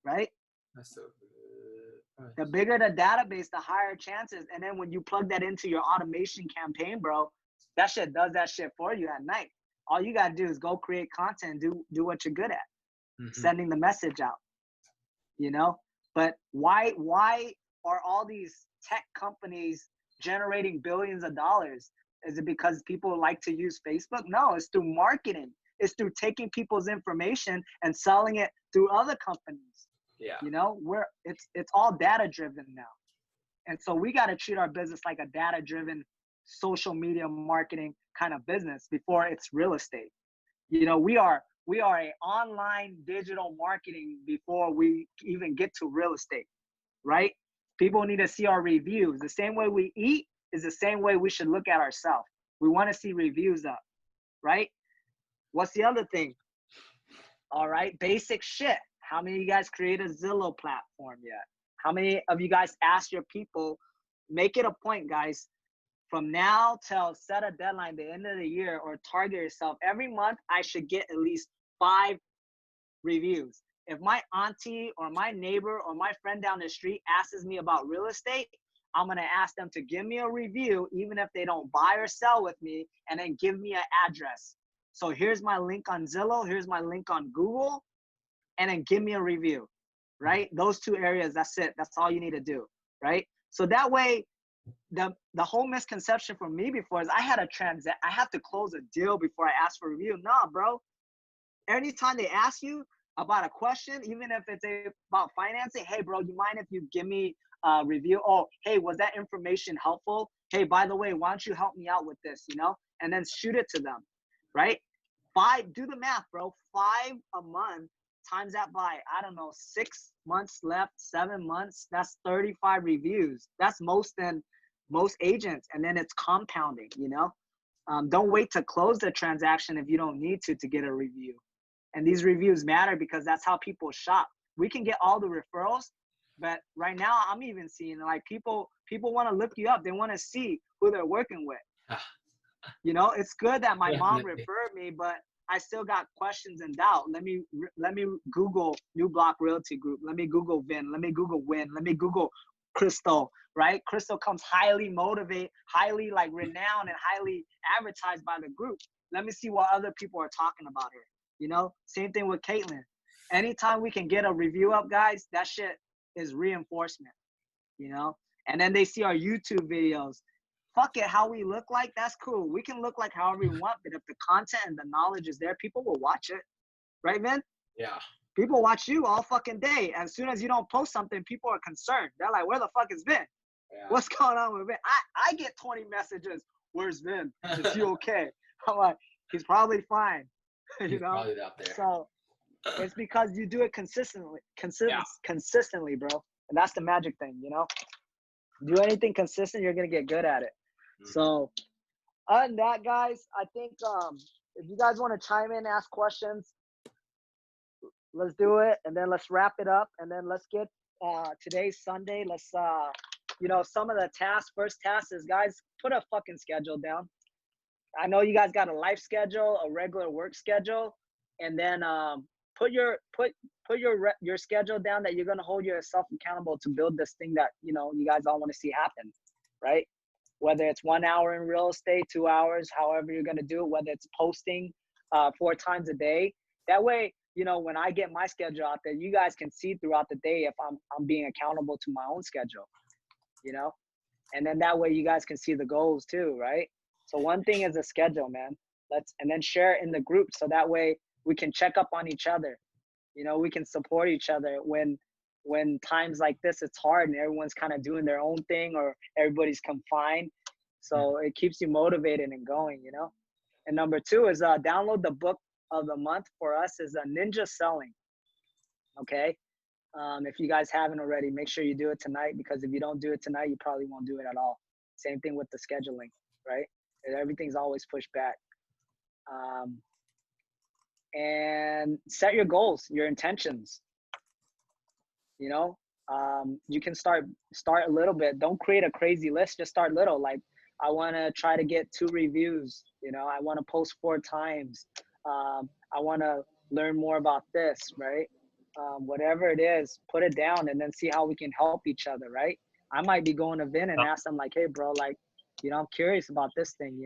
right? That's so good. The bigger the database, the higher chances. And then when you plug that into your automation campaign, bro, that shit does that shit for you at night. All you gotta do is go create content, do what you're good at, sending the message out, you know? But why are all these tech companies generating billions of dollars? Is it because people like to use Facebook? No, it's through marketing. It's through taking people's information and selling it through other companies. Yeah. You know, it's all data driven now. And so we got to treat our business like a data driven social media marketing kind of business before it's real estate. You know, we are a online digital marketing before we even get to real estate, right? People need to see our reviews. The same way we eat is the same way we should look at ourselves. We want to see reviews up, right? What's the other thing? All right, basic shit. How many of you guys create a Zillow platform yet? How many of you guys ask your people, make it a point, guys, from now till set a deadline, the end of the year, or target yourself. Every month, I should get at least 5 reviews. If my auntie or my neighbor or my friend down the street asks me about real estate, I'm going to ask them to give me a review, even if they don't buy or sell with me, and then give me an address. So here's my link on Zillow. Here's my link on Google. And then give me a review, right? Those 2 areas, that's it. That's all you need to do, right? So that way, the whole misconception for me before is I have to close a deal before I ask for a review. Nah, bro. Anytime they ask you about a question, even if it's about financing, hey, bro, you mind if you give me a review? Oh, hey, was that information helpful? Hey, by the way, why don't you help me out with this, you know? And then shoot it to them, right? 5, do the math, bro. 5 a month. Times that by, I don't know, 6 months left, 7 months, that's 35 reviews. That's most than most agents. And then it's compounding, you know? Don't wait to close the transaction if you don't need to get a review. And these reviews matter because that's how people shop. We can get all the referrals, but right now I'm even seeing like people want to look you up. They want to see who they're working with. You know, it's good that my mom referred me, but I still got questions and doubt. Let me Google New Block Realty Group. Let me Google Vin. Let me Google Win. Let me Google Crystal, right? Crystal comes highly motivated, highly like renowned and highly advertised by the group. Let me see what other people are talking about her. You know, same thing with Caitlin. Anytime we can get a review up, guys, that shit is reinforcement, you know? And then they see our YouTube videos. Fuck it, how we look like, that's cool. We can look like however we want, but if the content and the knowledge is there, people will watch it. Right, Vin? Yeah. People watch you all fucking day. As soon as you don't post something, people are concerned. They're like, where the fuck is Vin? Yeah. What's going on with Vin? I get 20 messages. Where's Vin? Is he okay? I'm like, he's probably fine. You He's know? probably out there. So it's because you do it consistently, bro. And that's the magic thing, you know? Do anything consistent, you're going to get good at it. Mm-hmm. So other than that, guys, I think if you guys want to chime in, ask questions, let's do it. And then let's wrap it up. And then let's get today's Sunday. Let's, some of the tasks, first task is, guys, put a fucking schedule down. I know you guys got a life schedule, a regular work schedule, and then put your schedule down that you're gonna hold yourself accountable to build this thing that you guys all want to see happen, right? Whether it's 1 hour in real estate, 2 hours, however you're gonna do it. Whether it's posting 4 times a day. That way, when I get my schedule out there, you guys can see throughout the day if I'm being accountable to my own schedule, and then that way you guys can see the goals too, right? So one thing is a schedule, man. And then share it in the group so that way we can check up on each other. We can support each other when times like this, it's hard and everyone's kind of doing their own thing or everybody's confined. So it keeps you motivated and going, And number 2 is download the book of the month for us is Ninja Selling. Okay. If you guys haven't already, make sure you do it tonight, because if you don't do it tonight, you probably won't do it at all. Same thing with the scheduling, right? Everything's always pushed back. And set your goals, your intentions. You can start a little bit. Don't create a crazy list. Just start little. Like, I want to try to get 2 reviews. I want to post 4 times. I want to learn more about this, right? Whatever it is, put it down and then see how we can help each other, right? I might be going to Vin and ask them like, hey, bro, like, I'm curious about this thing,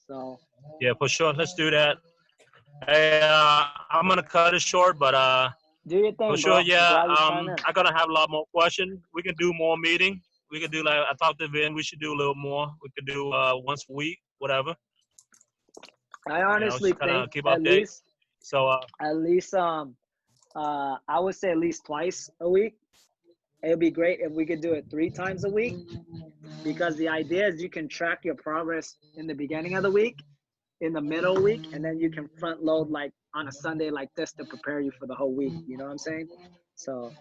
So. Yeah, for sure. Let's do that. Hey, I'm going to cut it short, but do your thing, for sure, bro. yeah. I'm going to have a lot more questions. We can do more meeting. We can do, like, I talked to Vin, we should do a little more. We could do once a week, whatever. I honestly think keep updates. So at least I would say at least twice a week. It'd be great if we could do it 3 times a week, because the idea is you can track your progress in the beginning of the week, in the middle week, and then you can front load like on a Sunday like this to prepare you for the whole week. You know what I'm saying? So,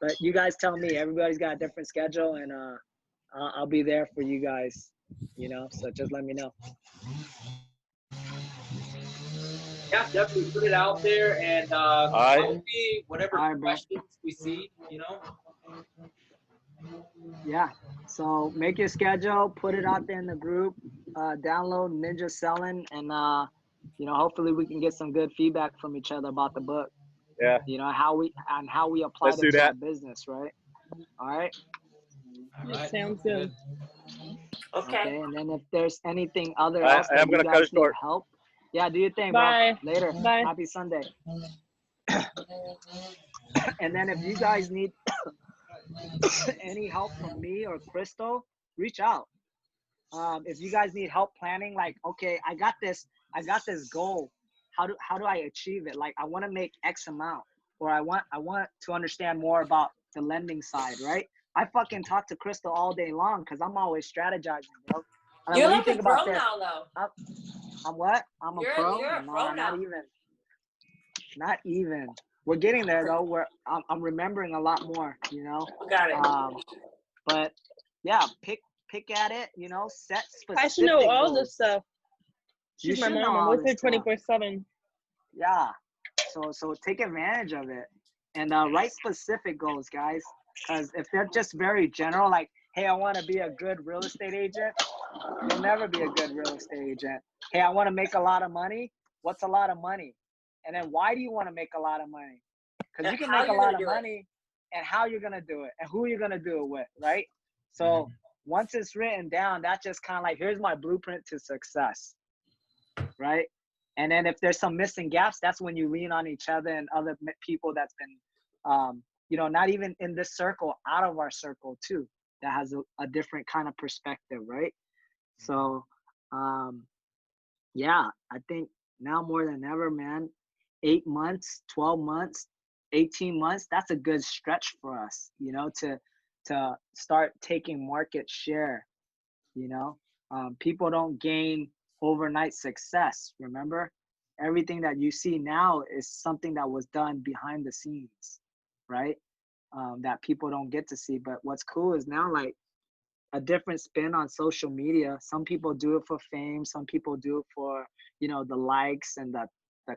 but you guys tell me. Everybody's got a different schedule, and I'll be there for you guys. So just let me know. Yeah, definitely put it out there, and whatever questions we see, Yeah. So make your schedule, put it out there in the group, download Ninja Selling, and hopefully we can get some good feedback from each other about the book. Yeah. How we apply it to our business, right? All right. Sounds good. Okay. And then if there's anything else that I'm you gonna cut guys it need short. help, yeah, do your thing, Bye. bro. Later. Bye. Happy Sunday. And then if you guys need any help from me or Crystal, reach out. If you guys need help planning, like, okay, I got this goal. How do I achieve it? Like, I want to make X amount, or I want to understand more about the lending side, right? I fucking talk to Crystal all day long because I'm always strategizing, bro. You're like a pro now, though. I'm what? I'm a pro? You're a pro now. Not even. We're getting there, though. I'm remembering a lot more, Got it. But yeah, pick at it, set specific I should know all goals. this stuff. She's my mom. I'm with her 24/7. Yeah. So take advantage of it, and write specific goals, guys. Because if they're just very general, like, hey, I want to be a good real estate agent, you'll never be a good real estate agent. Hey, I want to make a lot of money. What's a lot of money? And then why do you want to make a lot of money? Because you can make a lot of money, and how you're going to do it, and who you're going to do it with, right? So once it's written down, that's just kind of like, here's my blueprint to success, right? And then if there's some missing gaps, that's when you lean on each other and other people that's been, you know, not even in this circle, out of our circle too, that has a different kind of perspective, right? So, yeah, I think now more than ever, man, 8 months, 12 months, 18 months, that's a good stretch for us, you know, to start taking market share, you know. People don't gain overnight success, remember? Everything that you see now is something that was done behind the scenes, right? That people don't get to see. But what's cool is now, like, a different spin on social media. Some people do it for fame. Some people do it for, you know, the likes and the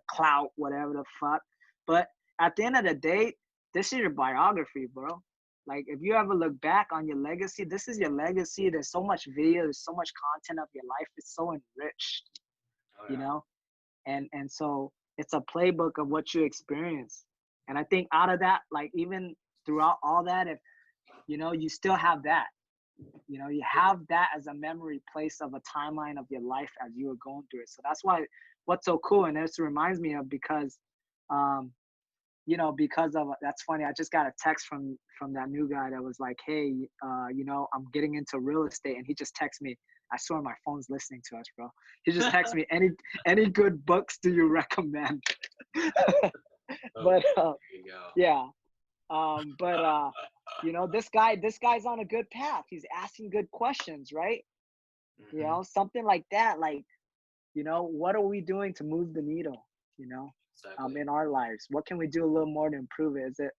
clout, whatever the fuck. But at the end of the day, this is your biography, bro. Like, if you ever look back on your legacy, this is your legacy. There's so much video, there's so much content of your life. It's so enriched, you know? And so it's a playbook of what you experience. And I think out of that, like, even throughout all that, if, you know, you still have that, you know, you have that as a memory place of a timeline of your life as you were going through it. So that's why what's so cool, and this reminds me of, because you know, because of, that's funny, I just got a text from that new guy that was like, hey, you know, I'm getting into real estate, and he just texted me, I swear my phone's listening to us, bro. He just texted me, any good books do you recommend? But yeah, but you know, this guy's on a good path. He's asking good questions, right? You know, something like that. Like, you know, what are we doing to move the needle, you know, in our lives? What can we do a little more to improve it? Is it,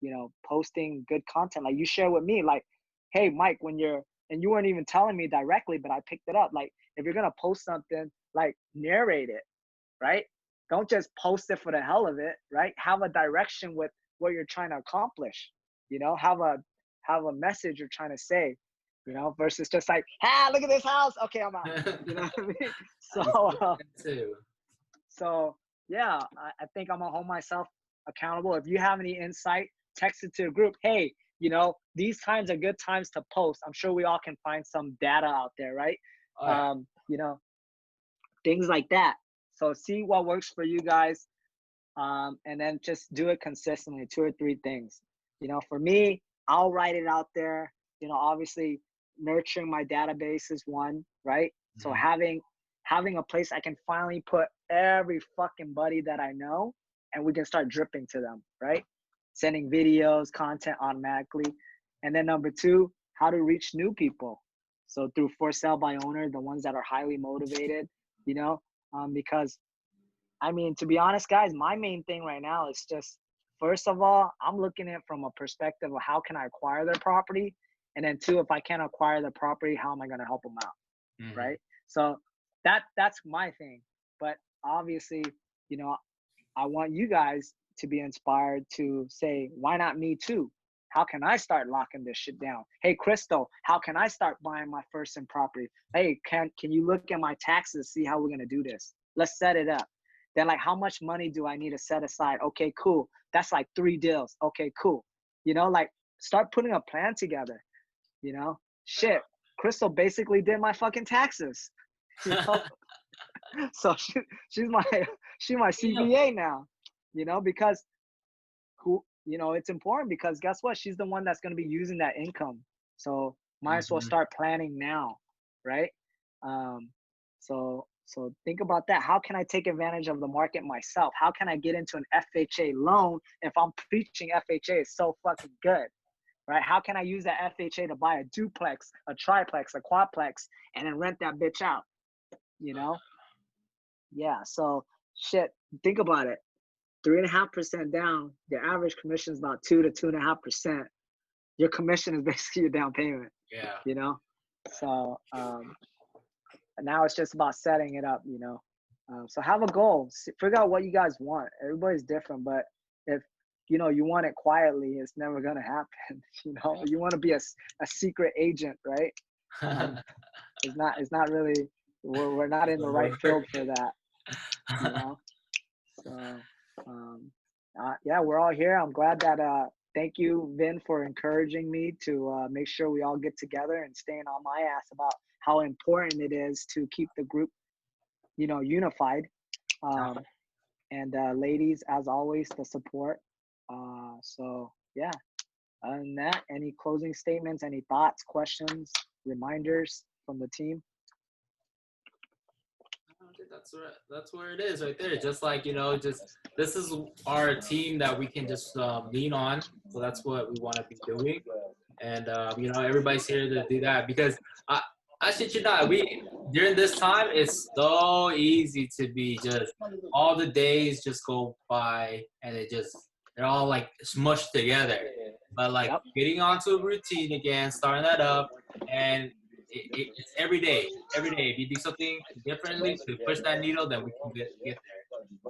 you know, posting good content? Like, you share with me, like, hey, Mike, when you're, and you weren't even telling me directly, but I picked it up. Like, if you're going to post something, like, narrate it, right? Don't just post it for the hell of it, right? Have a direction with what you're trying to accomplish, you know, have a message you're trying to say, you know, versus just like, ah, look at this house. Okay, I'm out. You know what I mean? So yeah, I think I'm gonna hold myself accountable. If you have any insight, text it to the group. Hey, you know, these times are good times to post. I'm sure we all can find some data out there, right? You know, things like that. So see what works for you guys. And then just do it consistently, 2 or 3 things. You know, for me, I'll write it out there. You know, obviously nurturing my database is one, right? So having a place I can finally put every fucking buddy that I know, and we can start dripping to them, right? Sending videos, content automatically. And then number 2, how to reach new people. So through For Sale by Owner, the ones that are highly motivated, you know, because I mean, to be honest, guys, my main thing right now is just, first of all, I'm looking at it from a perspective of how can I acquire their property? And then 2, if I can't acquire the property, how am I going to help them out? Right? So that's my thing. But obviously, you know, I want you guys to be inspired to say, why not me too? How can I start locking this shit down? Hey, Crystal, how can I start buying my first in property? Hey, can you look at my taxes, see how we're going to do this? Let's set it up. Then, like, how much money do I need to set aside? Okay, cool. That's like 3 deals. Okay, cool. You know, like, start putting a plan together, you know? Shit, Crystal basically did my fucking taxes, you know? So she's my CPA now, you know, because you know, it's important, because guess what? She's the one that's going to be using that income. So might as well start planning now, right? So think about that. How can I take advantage of the market myself? How can I get into an FHA loan if I'm preaching FHA is so fucking good, right? How can I use that FHA to buy a duplex, a triplex, a quadplex, and then rent that bitch out, you know? Yeah, so shit, think about it. 3.5% down, your average commission is about 2 to 2.5%. Your commission is basically your down payment. Yeah. You know? So now it's just about setting it up, you know. So have a goal. Figure out what you guys want. Everybody's different, but if you know you want it quietly, it's never gonna happen. You know, you want to be a secret agent, right? It's not really. We're not in the right field for that. You know. So yeah, we're all here. I'm glad that. Thank you, Vin, for encouraging me to make sure we all get together and staying on my ass about how important it is to keep the group, you know, unified. And ladies, as always, the support. So yeah. Other than that, any closing statements, any thoughts, questions, reminders from the team? That's where it is right there. Just like, just this is our team that we can just lean on. So that's what we want to be doing. And, everybody's here to do that because I shit you not, during this time, it's so easy to be just, all the days just go by and they're all like smushed together. But like getting onto a routine again, starting that up, and it's every day. Every day, if you do something differently to push that needle, then we can get there.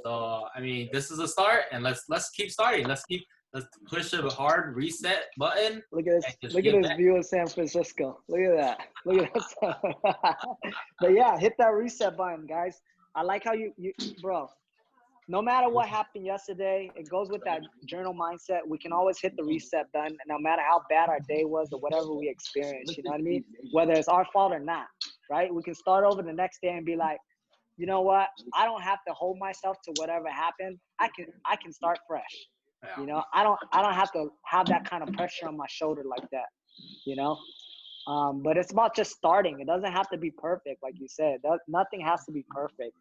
So I mean, this is a start, and let's keep starting. Let's push a hard reset button. Look at this! Look at this view of San Francisco. Look at that! Look at that! But yeah, hit that reset button, guys. I like how you bro. No matter what happened yesterday, it goes with that journal mindset. We can always hit the reset button, no matter how bad our day was or whatever we experienced. You know what I mean? Whether it's our fault or not, right? We can start over the next day and be like, you know what? I don't have to hold myself to whatever happened. I can start fresh. You know, I don't have to have that kind of pressure on my shoulder like that. You know, but it's about just starting. It doesn't have to be perfect, like you said. Nothing has to be perfect.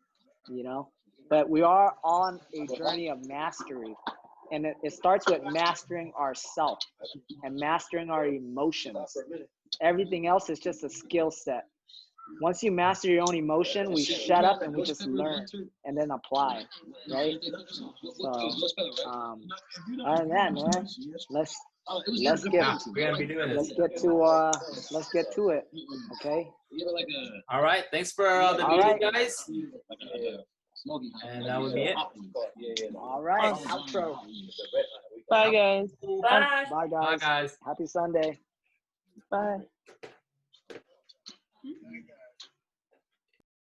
You know. But we are on a journey of mastery, and it starts with mastering ourselves and mastering our emotions. Everything else is just a skill set. Once you master your own emotion, we shut up and we just learn and then apply, right? So, other than that, man, let's get to it, okay? All right, thanks for the meeting, guys. And that would be it. All right, outro. Bye, guys. Bye. Bye, guys. Bye, guys. Happy Sunday. Bye.